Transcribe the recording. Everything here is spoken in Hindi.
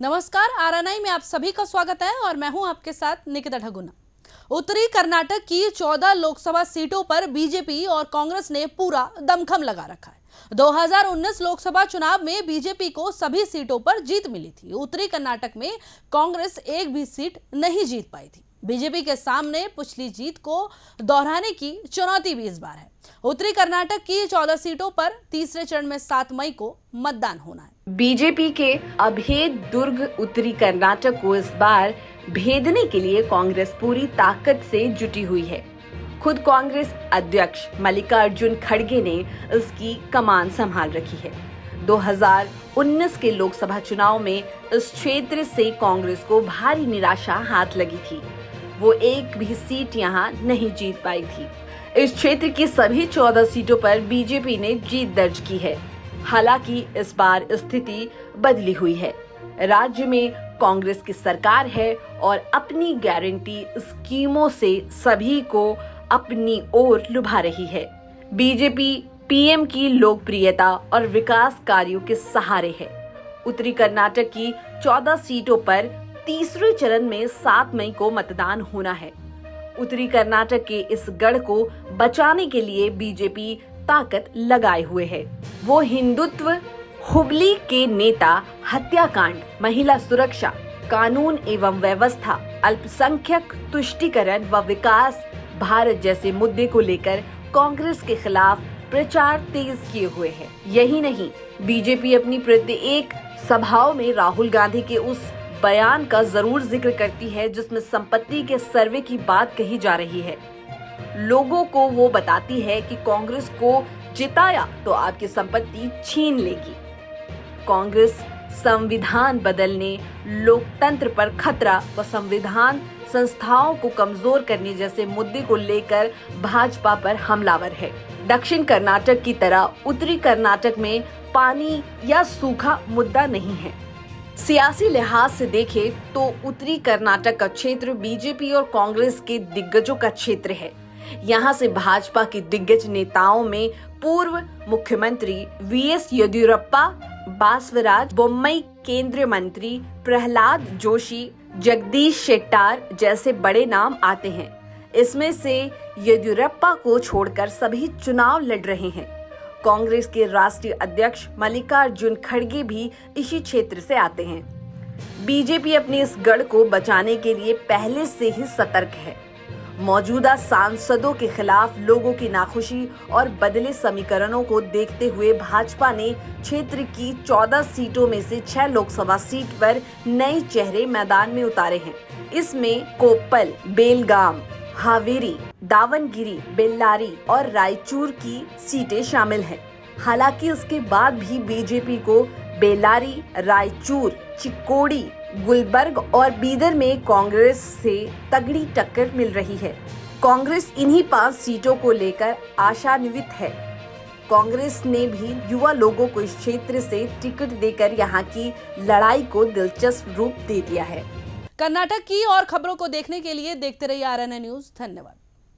नमस्कार, आरएनआई में आप सभी का स्वागत है और मैं हूं आपके साथ निकिता ठगुना। उत्तरी कर्नाटक की 14 लोकसभा सीटों पर बीजेपी और कांग्रेस ने पूरा दमखम लगा रखा है। 2019 लोकसभा चुनाव में बीजेपी को सभी सीटों पर जीत मिली थी। उत्तरी कर्नाटक में कांग्रेस एक भी सीट नहीं जीत पाई थी। बीजेपी के सामने पिछली जीत को दोहराने की चुनौती भी इस बार है। उत्तरी कर्नाटक की 14 सीटों पर तीसरे चरण में 7 मई को मतदान होना है। बीजेपी के अभेद दुर्ग उत्तरी कर्नाटक को इस बार भेदने के लिए कांग्रेस पूरी ताकत से जुटी हुई है। खुद कांग्रेस अध्यक्ष मल्लिकार्जुन खड़गे ने इसकी कमान संभाल रखी है। 2019 के लोकसभा चुनाव में इस क्षेत्र से कांग्रेस को भारी निराशा हाथ लगी थी। वो एक भी सीट यहां नहीं जीत पाई थी। इस क्षेत्र की सभी 14 सीटों पर बीजेपी ने जीत दर्ज की है। हालांकि इस बार स्थिति बदली हुई है। राज्य में कांग्रेस की सरकार है और अपनी गारंटी स्कीमों से सभी को अपनी ओर लुभा रही है। बीजेपी पीएम की लोकप्रियता और विकास कार्यों के सहारे है। उत्तरी कर्नाटक की 14 सीटों पर तीसरे चरण में 7 मई को मतदान होना है। उत्तरी कर्नाटक के इस गढ़ को बचाने के लिए बीजेपी ताकत लगाए हुए है। वो हिंदुत्व, हुबली के नेता हत्याकांड, महिला सुरक्षा, कानून एवं व्यवस्था, अल्पसंख्यक तुष्टीकरण व विकास भारत जैसे मुद्दे को लेकर कांग्रेस के खिलाफ प्रचार तेज किए हुए है। यही नहीं, बीजेपी अपनी प्रत्येक सभाओं में राहुल गांधी के उस बयान का जरूर जिक्र करती है जिसमें संपत्ति के सर्वे की बात कही जा रही है। लोगों को वो बताती है कि कांग्रेस को जिताया तो आपकी संपत्ति छीन लेगी। कांग्रेस संविधान बदलने, लोकतंत्र पर खतरा व संविधान संस्थाओं को कमजोर करने जैसे मुद्दे को लेकर भाजपा पर हमलावर है। दक्षिण कर्नाटक की तरह उत्तरी कर्नाटक में पानी या सूखा मुद्दा नहीं है। सियासी लिहाज से देखें तो उत्तरी कर्नाटक का क्षेत्र बीजेपी और कांग्रेस के दिग्गजों का क्षेत्र है। यहाँ से भाजपा के दिग्गज नेताओं में पूर्व मुख्यमंत्री वीएस येदियुरप्पा, बासवराज बोम्मई, केंद्रीय मंत्री प्रहलाद जोशी, जगदीश शेट्टार जैसे बड़े नाम आते हैं। इसमें से येदियुरप्पा को छोड़कर सभी चुनाव लड़ रहे हैं। कांग्रेस के राष्ट्रीय अध्यक्ष मल्लिकार्जुन खड़गे भी इसी क्षेत्र से आते हैं। बीजेपी अपने इस गढ़ को बचाने के लिए पहले से ही सतर्क है। मौजूदा सांसदों के खिलाफ लोगों की नाखुशी और बदले समीकरणों को देखते हुए भाजपा ने क्षेत्र की 14 सीटों में से 6 लोकसभा सीट पर नए चेहरे मैदान में उतारे हैं। इसमें कोप्पल, बेलगाम, हावेरी, दावनगिरी, बेल्लारी और रायचूर की सीटें शामिल हैं। हालांकि उसके बाद भी बीजेपी को बेल्लारी, रायचूर, चिक्कोडी, गुलबर्ग और बीदर में कांग्रेस से तगड़ी टक्कर मिल रही है। कांग्रेस इन्हीं 5 सीटों को लेकर आशान्वित है। कांग्रेस ने भी युवा लोगों को इस क्षेत्र से टिकट देकर यहां की लड़ाई को दिलचस्प रूप दे दिया है। कर्नाटक की और खबरों को देखने के लिए देखते रहिए आरएनआई न्यूज़। धन्यवाद।